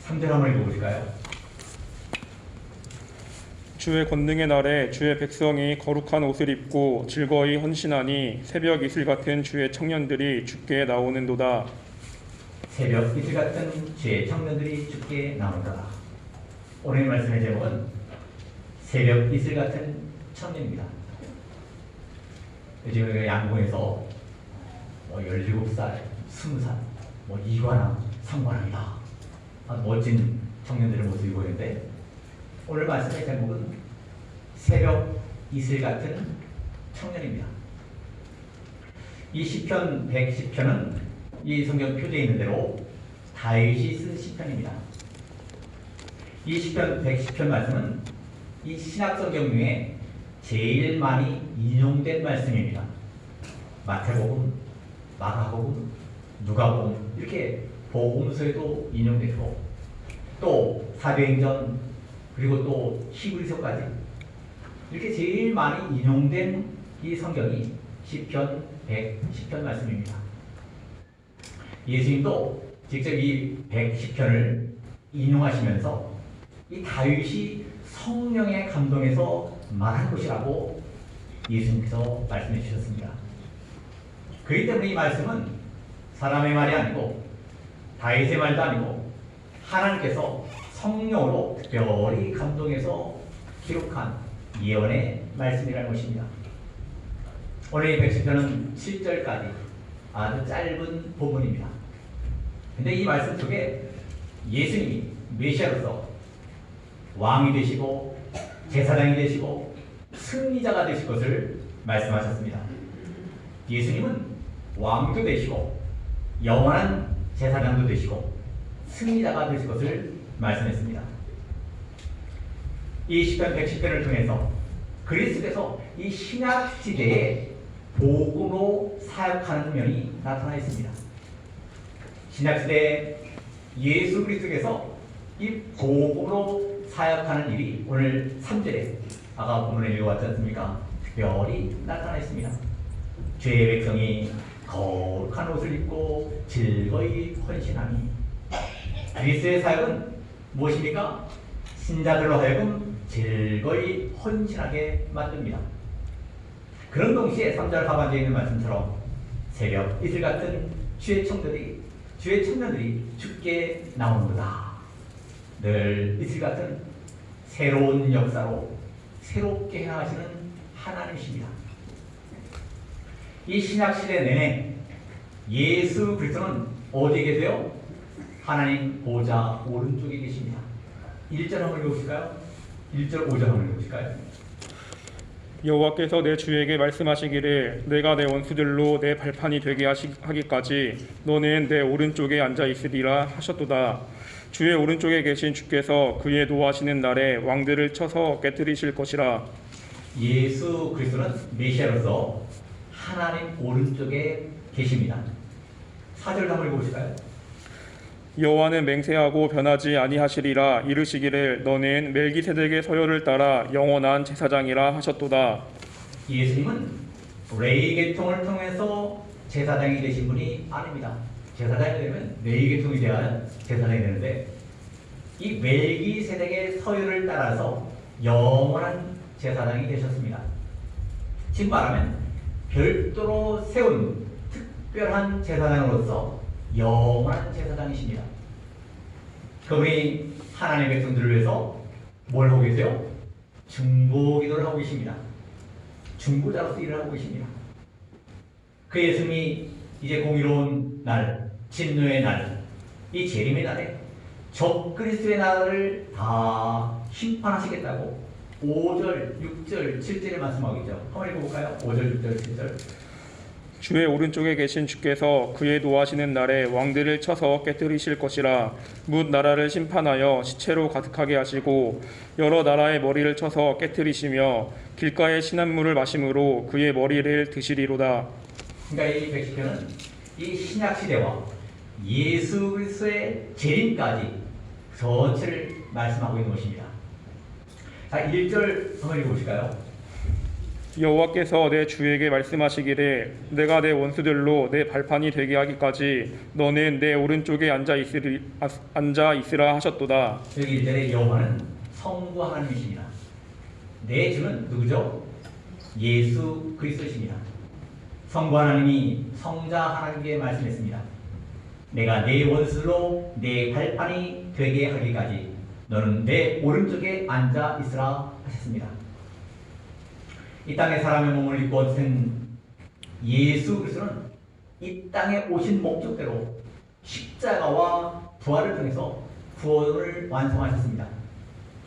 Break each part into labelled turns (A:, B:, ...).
A: 3절 한번 읽어보실까요?
B: 주의 권능의 날에 주의 백성이 거룩한 옷을 입고 즐거이 헌신하니 새벽 이슬 같은 주의 청년들이 주께 나오는도다.
A: 새벽 이슬 같은 주의 청년들이 주께 나오는도다. 오늘 말씀의 제목은 새벽 이슬 같은 청년입니다. 지금 양궁에서 17살, 20살, 이관왕, 삼관왕이다. 멋진 청년들의 모습이 보이는데 오늘 말씀의 제목은 새벽 이슬 같은 청년입니다. 이 시편 110편은 이 성경 표제에 있는 대로 다윗이 쓴 시편입니다. 이 시편 110편 말씀은 이 신약성경 중에 제일 많이 인용된 말씀입니다. 마태복음, 마가복음, 누가복음 이렇게 복음서에도 인용되고 또 사도행전 그리고 또 히브리서까지 이렇게 제일 많이 인용된 이 성경이 시편 110편 말씀입니다. 예수님도 직접 이 110편을 인용하시면서 이 다윗이 성령의 감동에서 말한 것이라고 예수님께서 말씀해 주셨습니다. 그렇기 때문에 이 말씀은 사람의 말이 아니고 다윗의 말도 아니고 하나님께서 성령으로 특별히 감동해서 기록한 예언의 말씀이라는 것입니다. 오늘 이 110편은 7절까지 아주 짧은 본문입니다. 근데 이 말씀 속에 예수님이 메시아로서 왕이 되시고 제사장이 되시고 승리자가 되실 것을 말씀하셨습니다. 예수님은 왕도 되시고 영원한 제사장도 되시고 승리자가 되실 것을 말씀했습니다. 이 시편 110편을 통해서 그리스도께서 이 신약 시대에 복음으로 사역하는 면이 나타나 있습니다. 신약 시대에 예수 그리스도께서 이 복음으로 사역하는 일이 오늘 3절에 아까 본문에 읽어왔지 않습니까? 특별히 나타나 있습니다. 죄의 백성이 거룩한 옷을 입고 즐거이 헌신하니 그리스도의 사역은 무엇입니까? 신자들로 하여금 즐거이 헌신하게 만듭니다. 그런 동시에 3절 하반절에 있는 말씀처럼 새벽 이슬 같은 주의 청년들이 주께 나오는구나. 늘 이슬 같은 새로운 역사로 새롭게 행하시는 하나님이십니다. 이 신약시대 내내 예수 그리스도는 어디에 계세요? 하나님 보좌 오른쪽에 계십니다. 1절 한번 읽어보실까요? 1절 5절 한번 읽어보실까요?
B: 여호와께서 내 주에게 말씀하시기를 내가 내 원수들로 내 발판이 되게 하기까지 너는 내 오른쪽에 앉아 있으리라 하셨도다. 주의 오른쪽에 계신 주께서 그의 노하시는 날에 왕들을 쳐서 깨뜨리실 것이라.
A: 예수 그리스도는 메시아로서 하나님 오른쪽에 계십니다. 4절 한번 읽어보실까요?
B: 여호와는 맹세하고 변하지 아니하시리라 이르시기를 너는 멜기세덱의 서열을 따라 영원한 제사장이라 하셨도다.
A: 예수님은 레위 계통을 통해서 제사장이 되신 분이 아닙니다. 제사장이 되면 레위 계통이 되어야 제사장이 되는데 이 멜기세덱의 서열을 따라서 영원한 제사장이 되셨습니다. 즉 말하면 별도로 세운 특별한 제사장으로서 영원한 제사장이십니다. 그분이 하나님의 백성들을 위해서 뭘 하고 계세요? 중보기도를 하고 계십니다. 중보자로서 일을 하고 계십니다. 그 예수님이 이제 공의로운 날, 진노의 날, 이 재림의 날에 적그리스도의 나라를 다 심판하시겠다고 5절, 6절, 7절에 말씀하고 있죠. 한번 읽어볼까요? 5절, 6절, 7절.
B: 주의 오른쪽에 계신 주께서 그의 노하시는 날에 왕들을 쳐서 깨뜨리실 것이라. 뭇 나라를 심판하여 시체로 가득하게 하시고 여러 나라의 머리를 쳐서 깨뜨리시며 길가의 신한물을 마심으로 그의 머리를 드시리로다.
A: 그러니까 이 110편은 이 신약시대와 예수 그리스도의 재림까지 전체를 말씀하고 있는 것입니다. 자, 1절 한번 읽어보실까요?
B: 여호와께서 내 주에게 말씀하시기를 내가 내 원수들로 내 발판이 되게 하기까지 너는 내 오른쪽에 앉아 있으라 하셨도다.
A: 여기 1절에 여호와는 성부 하나님이십니다. 내 주는 누구죠? 예수 그리스도십니다. 성부 하나님이 성자 하나님께 말씀했습니다. 내가 내 원수로 내 발판이 되게 하기까지 너는 내 오른쪽에 앉아 있으라 하셨습니다. 이 땅에 사람의 몸을 입고 오신 예수 그리스도는 이 땅에 오신 목적대로 십자가와 부활을 통해서 구원을 완성하셨습니다.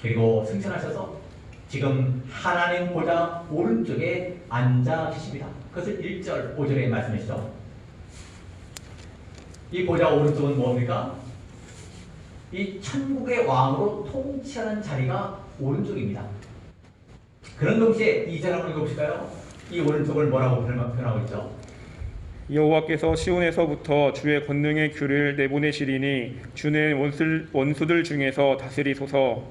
A: 그리고 승천하셔서 지금 하나님 보좌 오른쪽에 앉아 계십니다. 그것을 1절, 5절에 말씀하시죠. 이 보좌 오른쪽은 뭡니까? 이 천국의 왕으로 통치하는 자리가 오른쪽입니다. 그런 동시에 2절 한번 읽어보실까요? 이 오른쪽을 뭐라고 표현하고 있죠?
B: 여호와께서 시온에서부터 주의 권능의 규를 내보내시리니 주는 원수들 중에서 다스리소서.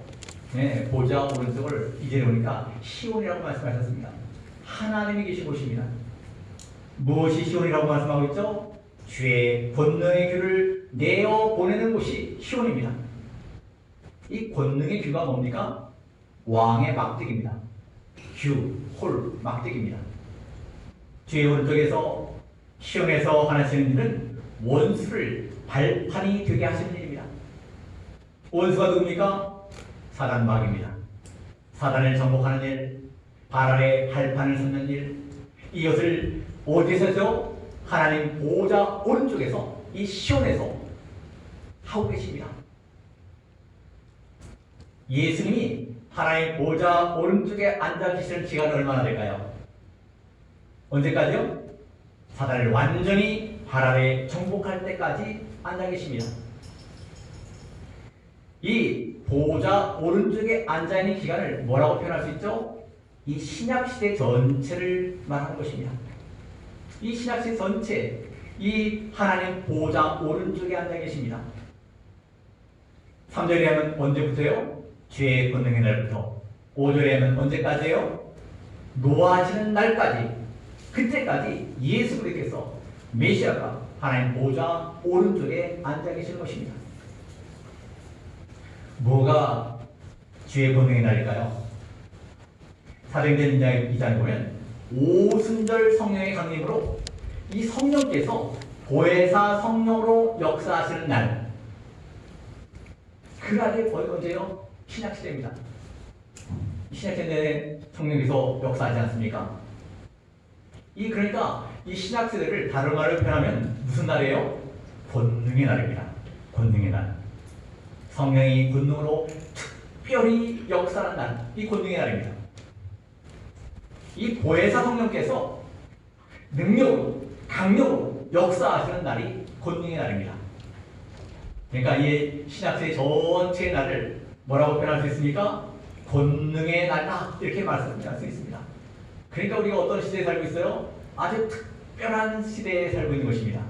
A: 네, 보좌 오른쪽을 이제 보니까 시온이라고 말씀하셨습니다. 하나님이 계신 곳입니다. 무엇이 시온이라고 말씀하고 있죠? 주의 권능의 규를 내어 보내는 곳이 시온입니다. 이 권능의 규가 뭡니까? 왕의 막대기입니다. 규, 홀, 막대기입니다. 주의 오른쪽에서 시온에서 하시는 일은 원수를 발판이 되게 하시는 일입니다. 원수가 누굽니까? 사단 마귀입니다. 사단을 정복하는 일, 발 아래 발판을 섰는 일, 이것을 어디서죠? 하나님 보좌 오른쪽에서 이 시온에서 하고 계십니다. 예수님이 하나님 보좌 오른쪽에 앉아 계시는 시간이 얼마나 될까요? 언제까지요? 사단을 완전히 발 아래 정복할 때까지 앉아 계십니다. 이 보좌 오른쪽에 앉아 있는 기간을 뭐라고 표현할 수 있죠? 이 신약시대 전체를 말하는 것입니다. 이 신약시대 전체, 이 하나님 보좌 오른쪽에 앉아 계십니다. 3절에 하면 언제부터요? 주의 권능의 날부터. 5절에 하면 언제까지요? 노하시는 날까지. 그때까지 예수 그리스도께서 메시아가 하나님 보좌 오른쪽에 앉아 계시는 것입니다. 뭐가 주의 권능의 날일까요? 사도행전 2장에 보면 오순절 성령의 강림으로 이 성령께서 보혜사 성령으로 역사하시는 날, 그 날이 거의 언제요? 신약시대입니다. 신약시대에 성령께서 역사하지 않습니까? 그러니까 이 신약시대를 다른 말로 표현하면 무슨 날이에요? 권능의 날입니다. 권능의 날. 성령이 권능으로 특별히 역사하는 날, 이 권능의 날입니다. 이 보혜사 성령께서 능력으로, 강력으로 역사하시는 날이 권능의 날입니다. 그러니까 이 신약시대 전체의 날을 뭐라고 표현할 수 있습니까? 권능의 날이다, 이렇게 말씀할 수 있습니다. 그러니까 우리가 어떤 시대에 살고 있어요? 아주 특별한 시대에 살고 있는 것입니다.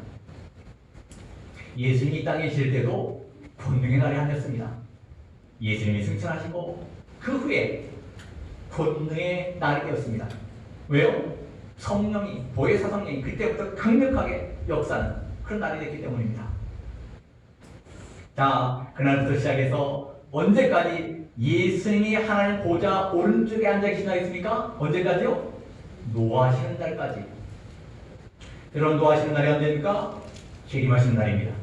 A: 예수님이 이 땅에 계실 때도 권능의 날이 아니었습니다. 예수님이 승천하시고 그 후에 권능의 날이 되었습니다. 왜요? 성령이, 보혜사 성령이 그때부터 강력하게 역사하는 그런 날이 됐기 때문입니다. 자, 그날부터 시작해서 언제까지 예수님이 하나님 보좌 오른쪽에 앉아 계신다 했습니까? 언제까지요? 노하시는 날까지. 여러분, 노하시는 날이 언제입니까? 재림하시는 날입니다.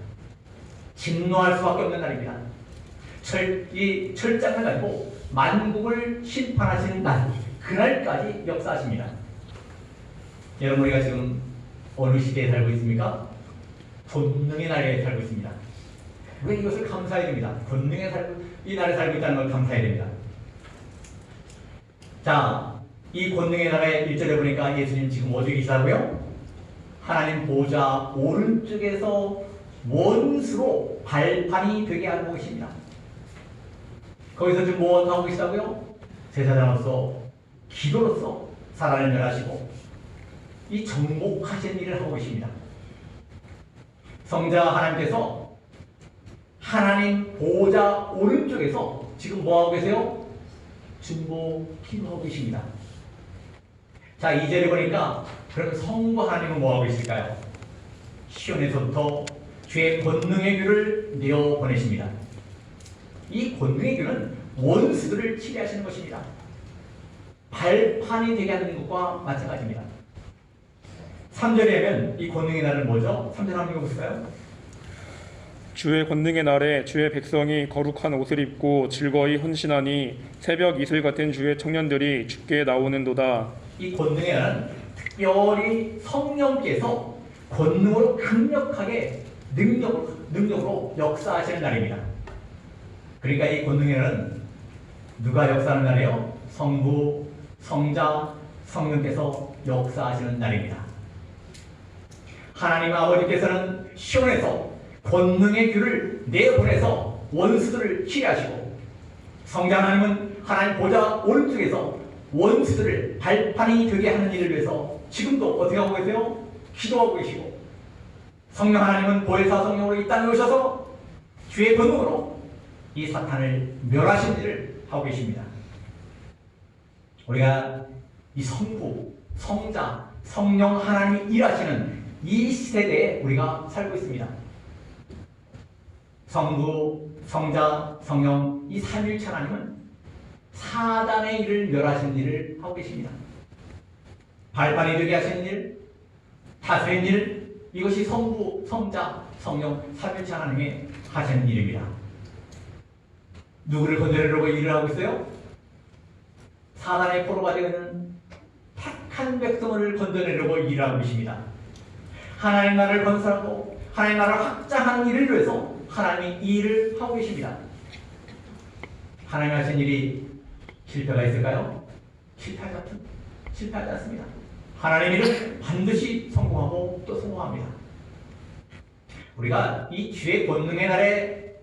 A: 진노할 수밖에 없는 날입니다. 이 철장을 가지고 만국을 심판하시는 날, 그날까지 역사하십니다. 여러분, 우리가 지금 어느 시대에 살고 있습니까? 권능의 날에 살고 있습니다. 왜 이것을 감사해야 됩니다. 권능의 이 날에 살고 있다는 걸 감사해야 됩니다. 자, 이 권능의 날에 1절에 보니까 예수님 지금 어디 계시다고요? 하나님 보좌 오른쪽에서 원수로 발판이 되게 하고 계십니다. 거기서 지금 뭐 하고 계시다고요? 제사장으로서, 기도로서 사단을 멸하시고 이 정복하신 일을 하고 계십니다. 성자 하나님께서 하나님 보좌 오른쪽에서 지금 뭐 하고 계세요? 중보 기도하고 계십니다. 자, 2절에 보니까 그럼 성부 하나님은 뭐하고 있을까요? 시온에서부터 주의 권능의 규를 내어 보내십니다. 이 권능의 규는 원수들을 치리하시는 것입니다. 발판이 되게 하는 것과 마찬가지입니다. 3절에 하면 이 권능의 날은 뭐죠? 3절 한번 읽어보실까요?
B: 주의 권능의 날에 주의 백성이 거룩한 옷을 입고 즐거이 헌신하니 새벽 이슬 같은 주의 청년들이 주께 나오는도다.
A: 이 권능의 날은 특별히 성령께서 권능으로 강력하게 능력으로 역사하시는 날입니다. 그러니까 이 권능의 날은 누가 역사하는 날이에요? 성부, 성자, 성령께서 역사하시는 날입니다. 하나님 아버지께서는 시온에서 권능의 규를 내보내서 원수들을 치리하시고, 성자 하나님은 하나님 보좌 오른쪽에서 원수들을 발판이 되게 하는 일을 위해서 지금도 어떻게 하고 계세요? 기도하고 계시고, 성령 하나님은 보혜사 성령으로 이 땅에 오셔서 주의 권능으로 이 사탄을 멸하신 일을 하고 계십니다. 우리가 이 성부, 성자, 성령 하나님이 일하시는 이 시대에 우리가 살고 있습니다. 성부, 성자, 성령 이 삼위일체 하나님은 사단의 일을 멸하신 일을 하고 계십니다. 발판이 되게 하신 일, 다스린 일, 이것이 성부, 성자, 성령 삼위일체 하나님이 하시는 일입니다. 누구를 건져내려고 일을 하고 있어요? 사단의 포로가 되는 택한 백성을 건져내려고 일을 하고 계십니다. 하나님 나라를 건설하고 하나님 나라를 확장하는 일을 위해서 하나님이 이 일을 하고 계십니다. 하나님 하신 일이 실패가 있을까요? 실패하지 않습니다. 하나님 일은 반드시 성공하고 또 성공합니다. 우리가 이 주의 권능의 날에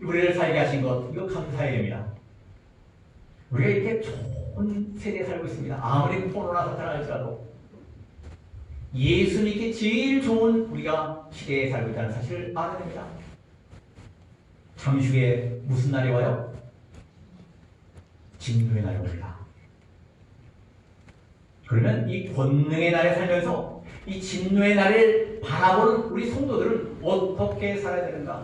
A: 우리를 살게 하신 것, 이거 감사해야 됩니다. 우리가 이렇게 좋은 세대에 살고 있습니다. 아무리 포로나 사탄을 할지라도 예수님께 제일 좋은 우리가 시대에 살고 있다는 사실을 알아야 됩니다. 잠시 후에 무슨 날이 와요? 진노의 날이 옵니다. 그러면 이 권능의 날에 살면서 이 진노의 날을 바라보는 우리 성도들은 어떻게 살아야 되는가?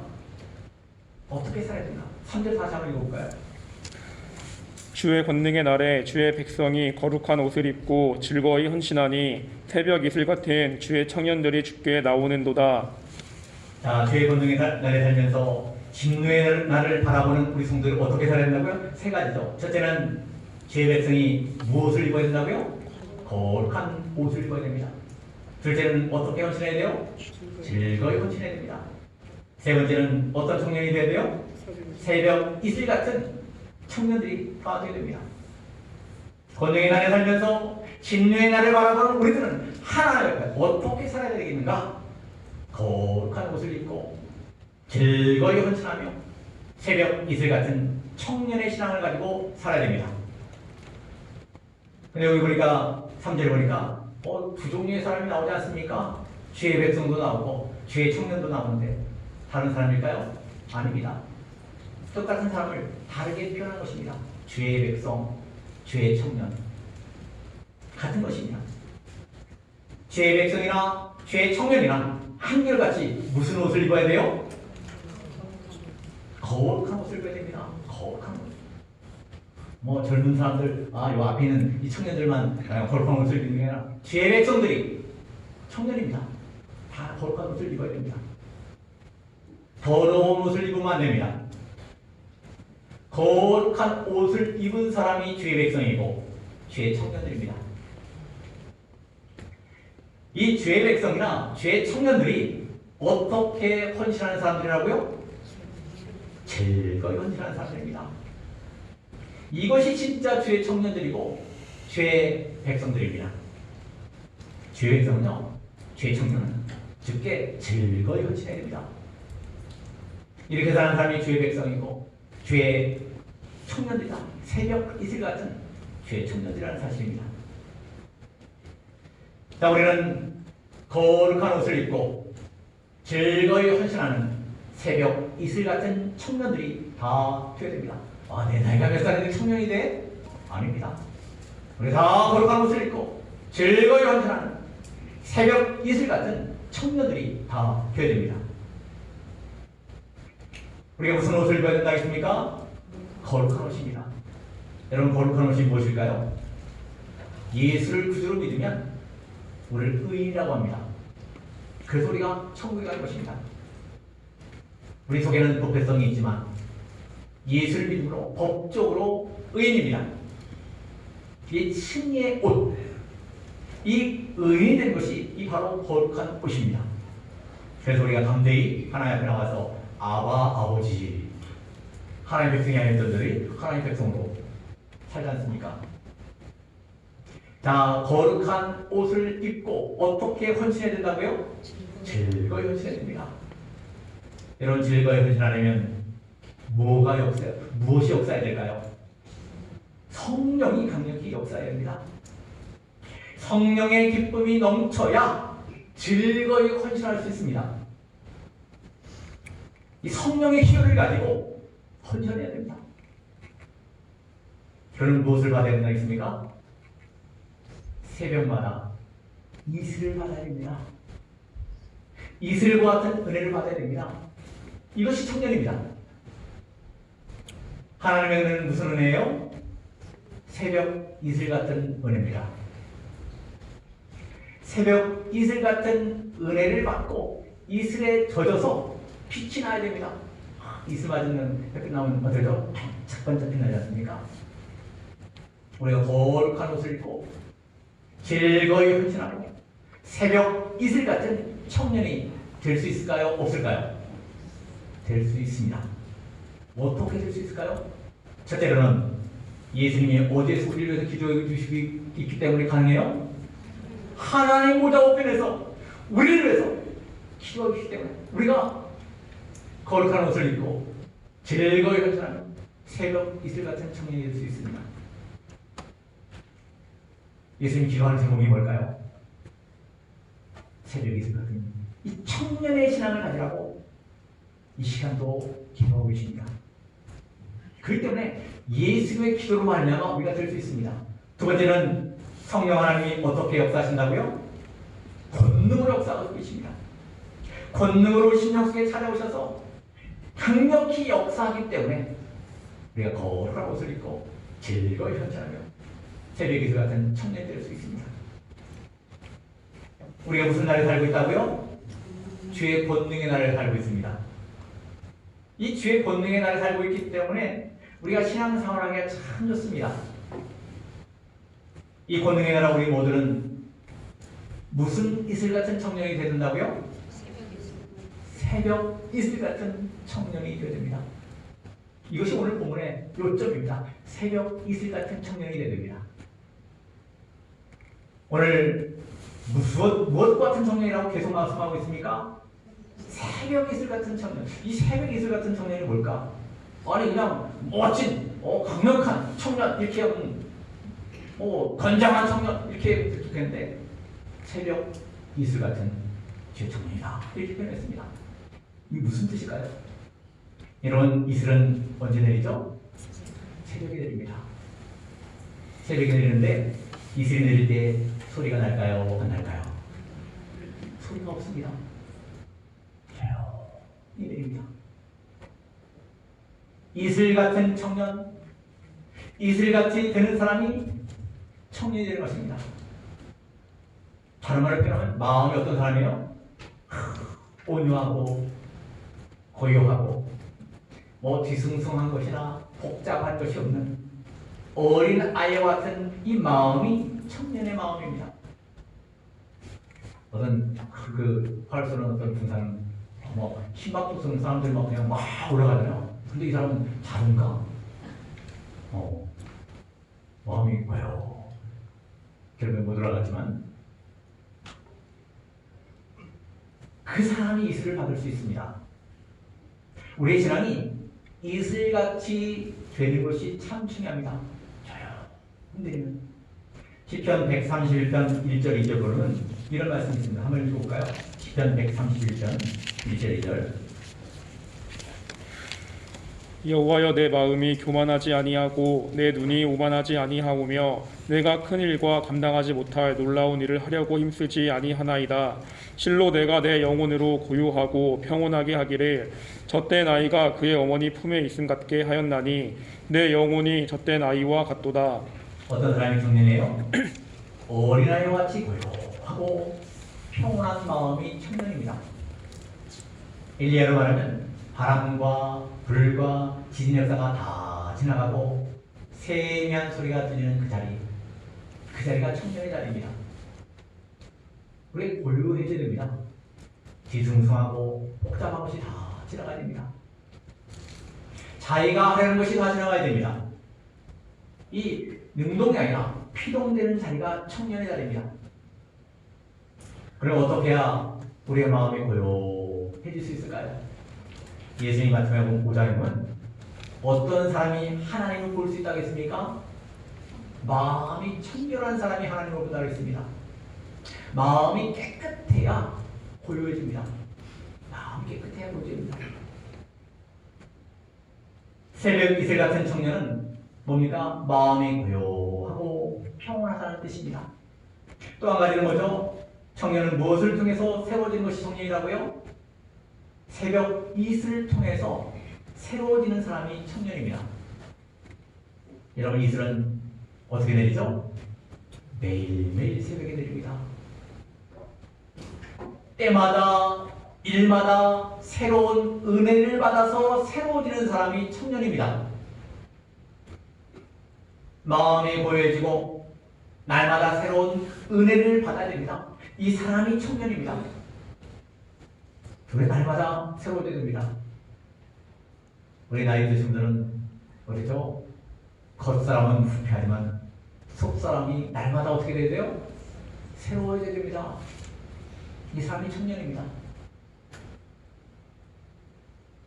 A: 어떻게 살아야 되는가? 3절 다시 한번 읽어볼까요?
B: 주의 권능의 날에 주의 백성이 거룩한 옷을 입고 즐거이 헌신하니 새벽 이슬 같은 주의 청년들이 주께 나오는도다.
A: 자, 주의 권능의 날에 살면서 진노의 날을 바라보는 우리 성도들 어떻게 살아야 된다고요? 세 가지죠. 첫째는 주의 백성이 무엇을 입어야 된다고요? 거룩한 옷을 입어야 됩니다. 둘째는 어떻게 헌신해야 돼요? 즐거이 헌신해야 됩니다. 세 번째는 어떤 청년이 돼야 돼요? 새벽 이슬 같은 청년들이 되어야 됩니다. 권능의 날에 살면서 진노의 날을 바라보는 우리들은 하나님 어떻게 살아야 되겠는가? 거룩한 옷을 입고 즐거이 헌신하며 새벽 이슬 같은 청년의 신앙을 가지고 살아야 됩니다. 근데 여기 보니까 3절에 보니까 두 종류의 사람이 나오지 않습니까? 주의 백성도 나오고 주의 청년도 나오는데 다른 사람일까요? 아닙니다. 똑같은 사람을 다르게 표현한 것입니다. 주의 백성, 주의 청년 같은 것입니다. 주의 백성이나 주의 청년이나 한결같이 무슨 옷을 입어야 돼요? 거룩한 옷을 입어야 됩니다. 거룩한 옷. 뭐 젊은 사람들, 요 앞에 있는 이 청년들만 거룩한 옷을 입는 게 아니라 주의 백성들이 청년입니다. 다 거룩한 옷을 입어야 됩니다. 더러운 옷을 입으면 안 됩니다. 거룩한 옷을 입은 사람이 주의 백성이고 주의 청년들입니다. 이 주의 백성이나 주의 청년들이 어떻게 헌신하는 사람들이라고요? 즐거이 헌신하는 사람들입니다. 이것이 진짜 주의 청년들이고 주의 백성들입니다. 주의 백성은요, 주의 청년은 주께 즐거이 헌신해야 됩니다. 이렇게 사는 사람이 주의 백성이고 주의 청년들이다. 새벽 이슬 같은 주의 청년들이라는 사실입니다. 자, 우리는 거룩한 옷을 입고 즐거이 헌신하는 새벽 이슬 같은 청년들이 다 되어야 됩니다. 내 나이가 몇 살인데 청년이 돼? 아닙니다. 우리 다 거룩한 옷을 입고 즐거이 헌신하는 새벽 이슬 같은 청년들이 다 되어야 됩니다. 우리가 무슨 옷을 입어야 된다 했습니까? 거룩한 옷입니다. 여러분, 거룩한 옷이 무엇일까요? 예수를 구주로 믿으면 우리를 의인이라고 합니다. 그래서 우리가 천국에 갈 것입니다. 우리 속에는 부패성이 있지만 예수를 믿음으로 법적으로 의인입니다. 이 칭의의 옷, 이 의인이 된 것이 이 바로 거룩한 옷입니다. 그래서 우리가 담대히 하나님 앞에 나와서 아바 아버지, 하나님의 백성이 아니었던 들이 하나님의 백성으로 살지 않습니까? 자, 거룩한 옷을 입고 어떻게 헌신해야 된다고요? 즐거이 헌신해야 됩니다. 여러분, 즐거이 헌신하려면 무엇이 역사해야 될까요? 성령이 강력히 역사해야 됩니다. 성령의 기쁨이 넘쳐야 즐거이 헌신할 수 있습니다. 이 성령의 희열을 가지고 헌신해야 됩니다. 그러면 무엇을 받아야 된다 했습니까? 새벽마다 이슬을 받아야 됩니다. 이슬과 같은 은혜를 받아야 됩니다. 이것이 청년입니다. 하나님의 은혜는 무슨 은혜예요? 새벽 이슬 같은 은혜입니다. 새벽 이슬 같은 은혜를 받고 이슬에 젖어서 빛이 나야 됩니다. 이슬 맞으면 햇빛 나오면 어떨죠? 반짝반짝 빛나지 않습니까? 우리가 거룩한 옷을 입고 즐거이 헌신하고 새벽 이슬 같은 청년이 될 수 있을까요? 없을까요? 될 수 있습니다. 어떻게 될 수 있을까요? 첫째로는 예수님이 어디에서 우리를 위해서 기도해 주시기 있기 때문에 가능해요? 하나님 보좌 우편에서 우리를 위해서 기도해 주시기 때문에 우리가 거룩한 옷을 입고 즐거이 헌신하는 새벽 이슬 같은 청년이 될 수 있습니다. 예수님 기도하는 제목이 뭘까요? 새벽 이슬 같은 이 청년의 신앙을 가지라고 이 시간도 기도하고 계십니다. 그렇기 때문에 예수의 기도로 말미암아 우리가 될 수 있습니다. 두 번째는 성령 하나님이 어떻게 역사하신다고요? 권능으로 역사하고 계십니다. 권능으로 심령 속에 찾아오셔서 강력히 역사하기 때문에 우리가 거룩한 옷을 입고 즐거이 헌신하며 새벽 이슬 같은 청년이 될 수 있습니다. 우리가 무슨 날에 살고 있다고요? 주의 권능의 날을 살고 있습니다. 이 주의 권능의 날에 살고 있기 때문에 우리가 신앙생활을 하기가 참 좋습니다. 이 권능의 나라 우리 모두는 무슨 이슬 같은 청년이 되야 된다고요? 새벽 이슬 같은 청년이 되어야 됩니다. 이것이 오늘 본문의 요점입니다. 새벽 이슬 같은 청년이 되어야 됩니다. 오늘 무엇 같은 청년이라고 계속 말씀하고 있습니까? 새벽 이슬 같은 청년. 이 새벽 이슬 같은 청년이 뭘까? 아니 그냥 멋진, 강력한 청년 이렇게 하면 건장한 청년 이렇게 좋겠는데 새벽 이슬 같은 제 청년이다 이렇게 표현했습니다. 이게 무슨 뜻일까요? 이런 이슬은 언제 내리죠? 새벽에 내립니다. 새벽에 내리는데 이슬이 내릴 때 소리가 날까요? 안 날까요? 소리가 없습니다. 조용히 내립니다. 이슬 같은 청년, 이슬같이 되는 사람이 청년이 되는 것입니다. 다른 말로 표현하면 마음이 어떤 사람이에요? 온유하고 고요하고 뒤숭숭한 것이나 복잡한 것이 없는 어린 아이와 같은 이 마음이 청년의 마음입니다. 어떤 활쏘는 어떤 군사는 힘박도 쓰는 사람들 그냥 막 올라가잖아요. 근데 이 사람은 작은가? 마음이 고요. 결국에 못 올라갔지만 그 사람이 이슬을 받을 수 있습니다. 우리의 신앙이 이슬같이 되는 것이 참 중요합니다. 조용히 시편 131편 1절 2절로는 이런 말씀이 있습니다. 한번 읽어볼까요? 시편 131편 1절 2절
B: 여호와여, 내 마음이 교만하지 아니하고 내 눈이 오만하지 아니하오며 내가 큰 일과 감당하지 못할 놀라운 일을 하려고 힘쓰지 아니하나이다. 실로 내가 내 영혼으로 고요하고 평온하게 하기를 젖된 아이가 그의 어머니 품에 있음 같게 하였나니 내 영혼이 젖된 아이와 같도다.
A: 어떤 사람이 청년이에요? 어린아이와 같이 고요하고 평온한 마음이 청년입니다. 일리야로 말하면 바람과 불과 지진 역사가 다 지나가고 세미한 소리가 들리는 그 자리가 청년의 자리입니다. 우리 고요해져야 됩니다. 뒤숭숭하고 복잡한 것이 다 지나가야 됩니다. 자기가 하려는 것이 다 지나가야 됩니다. 이 능동이 아니라 피동되는 자리가 청년의 자리입니다. 그럼 어떻게 해야 우리의 마음이 고요해질 수 있을까요? 예수님 같은 경우 5장에 보면 어떤 사람이 하나님을 볼 수 있다고 했습니까? 마음이 청결한 사람이 하나님을 본다고 했습니다. 마음이 깨끗해야 고요해집니다. 마음이 깨끗해야 고요해집니다. 새벽 이슬 같은 청년은 뭡니까? 마음이 고요하고 평온하다는 뜻입니다. 또 한 가지는 뭐죠? 청년은 무엇을 통해서 세워진 것이 청년이라고요? 새벽 이슬을 통해서 새로워지는 사람이 청년입니다. 여러분, 이슬은 어떻게 내리죠? 매일매일 새벽에 내립니다. 때마다 일마다 새로운 은혜를 받아서 새로워지는 사람이 청년입니다. 마음이 고요해지고 날마다 새로운 은혜를 받아야 됩니다. 이 사람이 청년입니다. 왜 날마다 새로워져야 됩니다. 우리 나이 드신 분들은 어디죠? 겉사람은 부패하지만 속사람이 날마다 어떻게 돼야 돼요? 새로워져야 됩니다. 이 사람이 청년입니다.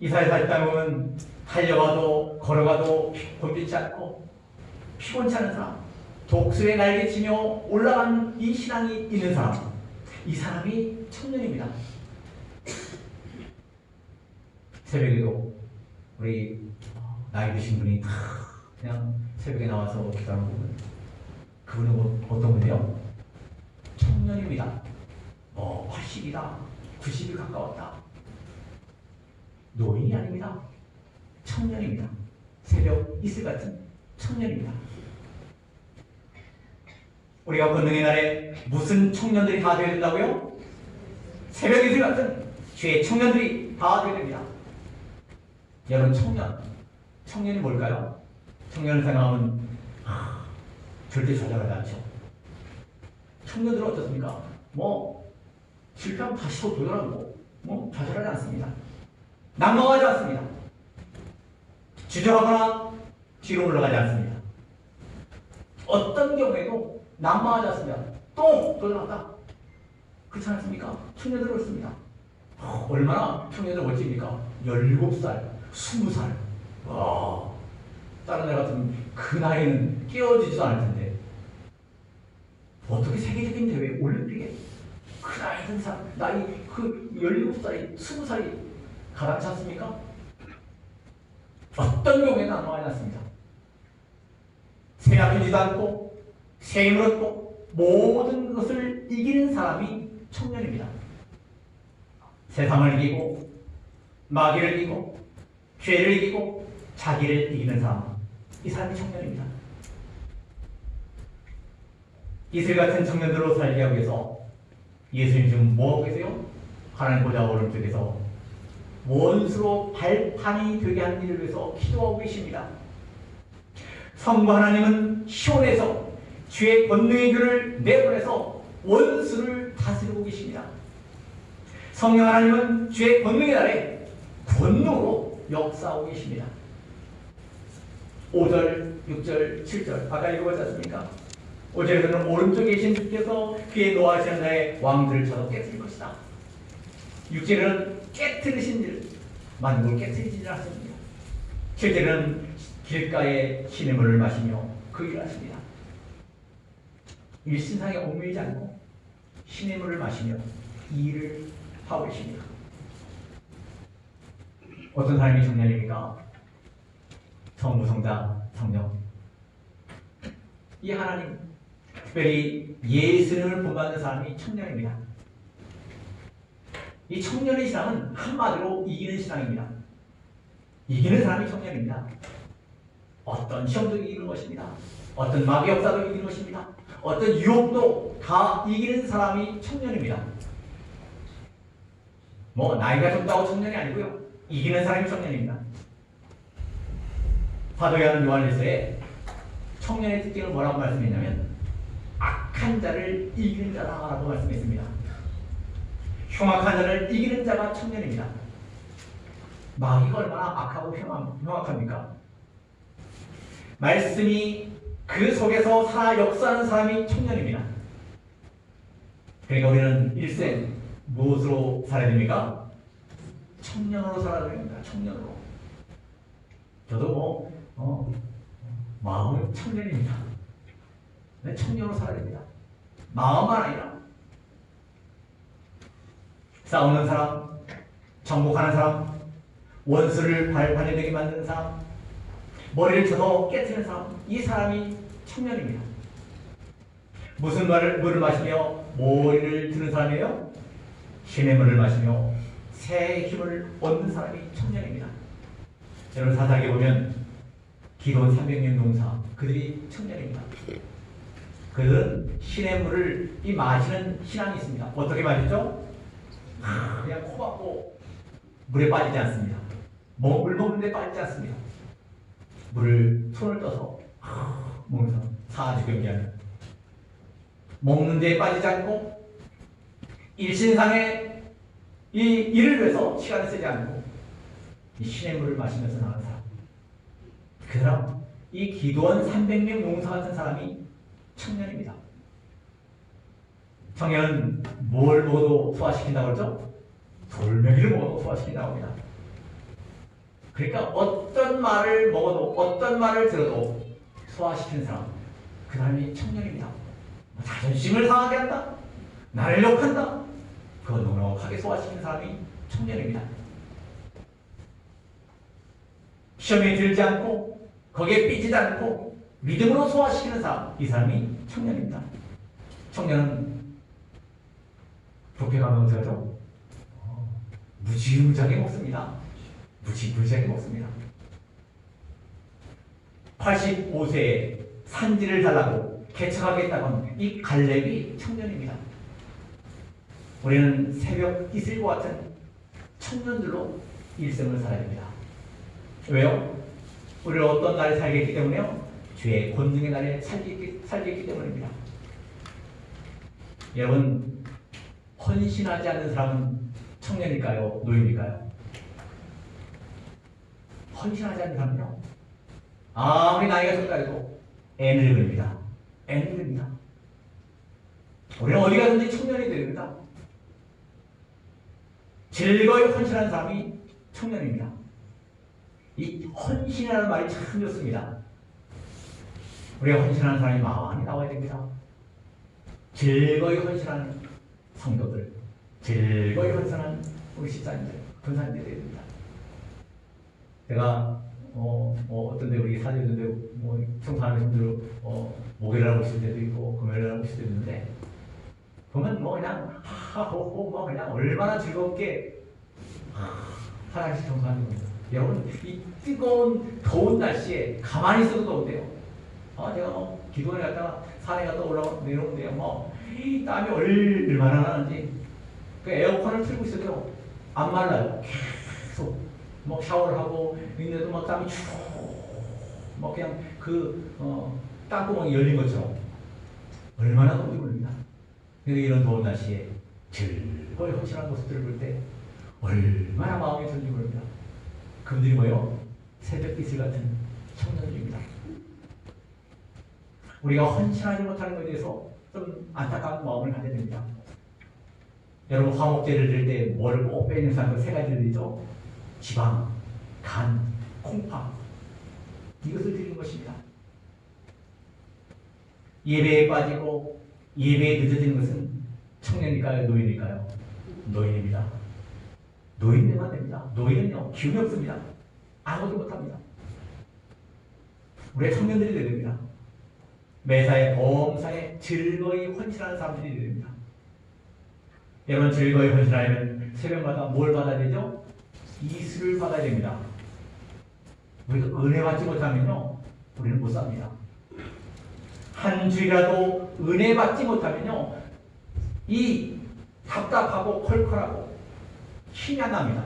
A: 이 사회 살다 보면 달려가도 걸어가도 곤비지 않고 피곤치 않은 사람, 독수리에 날개치며 올라간 이 신앙이 있는 사람, 이 사람이 청년입니다. 새벽에도 우리 나이 드신 분이 그냥 새벽에 나와서 기도하는 부분, 그분은 어떤 분이요? 청년입니다. 80이다, 90이 가까웠다. 노인이 아닙니다. 청년입니다. 새벽 이슬 같은 청년입니다. 우리가 권능의 날에 무슨 청년들이 다 되어야 된다고요? 새벽 이슬 같은 주의 청년들이 다 되어야 됩니다. 여러분, 청년이 뭘까요? 청년을 생각하면 절대 좌절하지 않죠. 청년들은 어떻습니까? 실패하면 다시 또 도전하고 좌절하지 않습니다. 낙망하지 않습니다. 주저하거나 뒤로 물러가지 않습니다. 어떤 경우에도 낙망하지 않습니다. 또 도전한다. 그렇지 않습니까? 청년들은 그렇습니다. 얼마나 청년들 멋집니까? 17살, 20살. 와, 다른 애 같은 그 나이는 깨어지지도 않을 텐데 어떻게 세계적인 대회 올림픽에 그 나이 든 사람, 나이 그 17살이, 20살이 가당치 않습니까? 어떤 경우에는 낙망하지 않습니다. 새 아프지도 않고 새 힘을 얻고 모든 것을 이기는 사람이 청년입니다. 세상을 이기고 마귀를 이기고 죄를 이기고 자기를 이기는 사람, 이 사람이 청년입니다. 이슬 같은 청년들로 살게 하기 위해서 예수님 지금 뭐하고 계세요? 하나님 보좌 오른쪽에서 원수로 발판이 되게 하는 일을 위해서 기도하고 계십니다. 성부 하나님은 시온에서 주의 권능의 교를 내보내서 원수를 다스리고 계십니다. 성령 하나님은 주의 권능의 날에 권능으로 역사하고 계십니다. 5절, 6절, 7절 아까 읽어봤지 않습니까? 5절에서는 오른쪽에 계신 주께서 그의 노하시는 날에 왕들을 쳐서 깨뜨릴 것이다. 6절에는 깨뜨리신 일, 만국을 깨뜨리신 일 하십니다. 7절에는 길가에 신의 물을 마시며 그 일을 하십니다. 일신상에 얽매이지 않고 신의 물을 마시며 이 일을 하고 계십니다. 어떤 사람이 청년입니까? 성부, 성자, 성령. 이 하나님, 특별히 예수님을 본받는 사람이 청년입니다. 이 청년의 신앙은 한마디로 이기는 신앙입니다. 이기는 사람이 청년입니다. 어떤 시험도 이기는 것입니다. 어떤 마귀 역사도 이기는 것입니다. 어떤 유혹도 다 이기는 사람이 청년입니다. 뭐 나이가 적다고 청년이 아니고요. 이기는 사람이 청년입니다. 사도 요한일서에 청년의 특징을 뭐라고 말씀했냐면 악한 자를 이기는 자라고 말씀했습니다. 흉악한 자를 이기는 자가 청년입니다. 마귀가 얼마나 악하고 흉악합니까? 말씀이 그 속에서 살아 역사하는 사람이 청년입니다. 그러니까 우리는 일생 무엇으로 살아야 됩니까? 청년으로 살아야 됩니다. 청년으로. 저도 마음은 청년입니다. 네, 청년으로 살아야 됩니다. 마음만 아니라 싸우는 사람, 정복하는 사람, 원수를 발판에 되게 만드는 사람, 머리를 쳐서 깨트리는 사람, 이 사람이 청년입니다. 무슨 물을 마시며 머리를 드는 사람이에요? 신의 물을 마시며 새 힘을 얻는 사람이 청년입니다. 여러분 사사기에 보면 기돈 300명 용사, 그들이 청년입니다. 그들은 신의 물을 마시는 신앙이 있습니다. 어떻게 마시죠? 그냥 코 막고 물에 빠지지 않습니다. 물 먹는데 빠지지 않습니다. 물을 손을 떠서 먹는 사람, 사주 경기하는. 먹는 데에 빠지지 않고 일신상의 이 일을 위해서 시간을 쓰지 않고 이 신의 물을 마시면서 나가는 사람. 그 사람, 이 기도원 300명 용사 같은 사람이 청년입니다. 청년은 뭘 먹어도 소화시킨다고 그러죠? 돌멩이를 먹어도 소화시킨다고 합니다. 그러니까 어떤 말을 먹어도 어떤 말을 들어도 소화시키는 사람, 그 사람이 청년입니다. 자존심을 상하게 한다, 나를 욕한다, 그거 넉넉하게 소화시키는 사람이 청년입니다. 시험에 들지 않고 거기에 삐지지 않고 믿음으로 소화시키는 사람, 이 사람이 청년입니다. 청년은 부패 가면 어떻게 하죠? 무지무지하게 먹습니다. 무지무지하게 먹습니다. 85세에 산지를 달라고 개척하겠다고 하는 이 갈렙이 청년입니다. 우리는 새벽 이슬과 같은 청년들로 일생을 살아야 됩니다. 왜요? 우리는 어떤 날에 살겠기 때문에요? 주의 권능의 날에 살겠기 때문입니다. 여러분, 헌신하지 않는 사람은 청년일까요? 노인일까요? 헌신하지 않는 사람은요, 아무리 나이가 적다 해도 애늙은입니다. 애늙은입니다. 우리는 어디 가든지 청년이 되야 됩니다. 즐거이 헌신하는 사람이 청년입니다. 이 헌신이라는 말이 참 좋습니다. 우리가 헌신하는 사람이 많이 나와야 됩니다. 즐거이 헌신하는 성도들, 즐거이 헌신하는 우리 집사님들, 권사님들이 되야 됩니다. 제가 어떤 데 우리 사제들인데 청소하는 분들 목요일날 오실 때도 있고 금요일날 오실 때도 있는데 보면 그냥 하하호호 그냥 얼마나 즐겁게 화장실 청소하는 겁니다. 여러분, 이 뜨거운 더운 날씨에 가만히 있어도 더운데요. 제가 기도원에 갔다가 산에 갔다 내려오는데요. 이 땀이 얼마나 나는지 그 에어컨을 틀고 있어도 안 말라요. 계속 샤워를 하고 있는데도 땀이 그냥 땅구멍이 열린 것처럼 얼마나 더운지 모릅니다. 근데 이런 더운 날씨에 즐거이 헌신하는 모습들을 볼 때 얼마나 마음이 드는지 모릅니다. 그분들이 뭐예요? 새벽 이슬 같은 청년들입니다. 우리가 헌신하지 못하는 것에 대해서 좀 안타까운 마음을 가져야 됩니다. 여러분, 화목제를 드릴 때 뭐를 꼭 빼는 사람은 세 가지를 드리죠. 지방, 간, 콩팥, 이것을 드리는 것입니다. 예배에 빠지고 예배에 늦어지는 것은 청년일까요? 노인일까요? 노인입니다. 노인 되면 안 됩니다. 노인은요, 기운이 없습니다. 아무것도 못합니다. 우리의 청년들이 되야 됩니다. 매사에 범사에 즐거이 헌신하는 사람들이 되야 됩니다. 여러분, 즐거이 헌신하려면 새벽마다 뭘 받아야 되죠? 이슬을 받아야 됩니다. 우리가 은혜 받지 못하면요, 우리는 못 삽니다. 한 주일이라도 은혜 받지 못하면요, 이 답답하고 컬컬하고 힘이 안 납니다.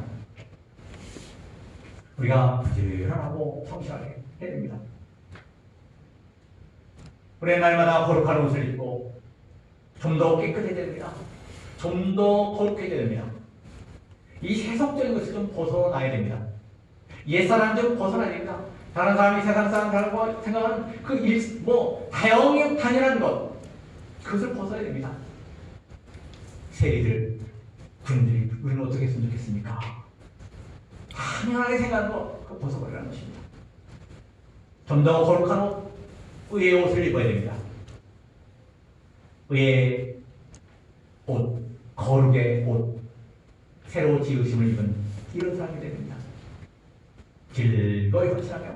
A: 우리가 부지런하고 성실하게 해야 됩니다. 우리는 날마다 거룩한 옷을 입고 좀 더 깨끗해져야 됩니다. 좀 더 거룩해져야 됩니다. 이 세속적인 것을 좀 벗어나야 됩니다. 옛사람 좀 벗어나야 됩니다. 다른 사람이 세상 사람들하고 생각하는 당연한 것, 그것을 벗어야 됩니다. 세리들, 군인들이 우리는 어떻게 했으면 좋겠습니까? 당연하게 생각하는 것, 그거 벗어버리라는 것입니다. 좀 더 거룩한 옷, 의의 옷을 입어야 됩니다. 의의 옷, 거룩의 옷, 새로 지으심을 입은 이런 사람이 됩니다. 즐거이 헌신하며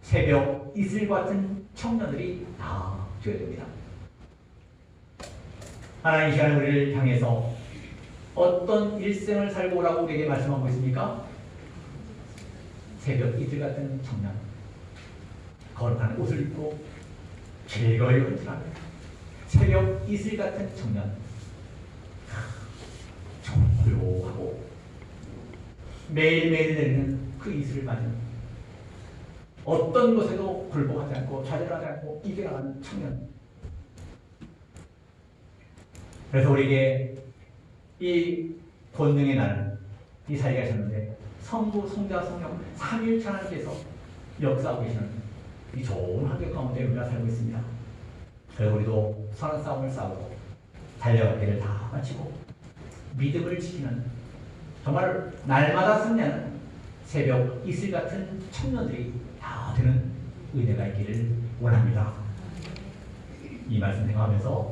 A: 새벽 이슬 같은 청년들이 다 되어야 됩니다. 하나님 이 시간에 우리를 향해서 어떤 일생을 살고 오라고 우리에게 말씀하고 있습니까? 새벽 이슬 같은 청년, 거룩한 옷을 입고 즐거이 헌신하며 새벽 이슬 같은 청년, 조용하고 매일매일 내리는 그 이슬을 맞은 어떤 것에도 굴복하지 않고 좌절하지 않고 이겨나가는 청년. 그래서 우리에게 이 본능의 날, 이 사이가 있었는데 성부, 성자, 성령 삼위일체 하나님께서 역사하고 계시는 이 좋은 환경 가운데 우리가 살고 있습니다. 그래서 우리도 선한 싸움을 싸우고 달려갈 길을 다 마치고 믿음을 지키는, 정말 날마다 승리하는 새벽 이슬 같은 청년들이 다 되는 은혜가 있기를 원합니다. 이 말씀 생각하면서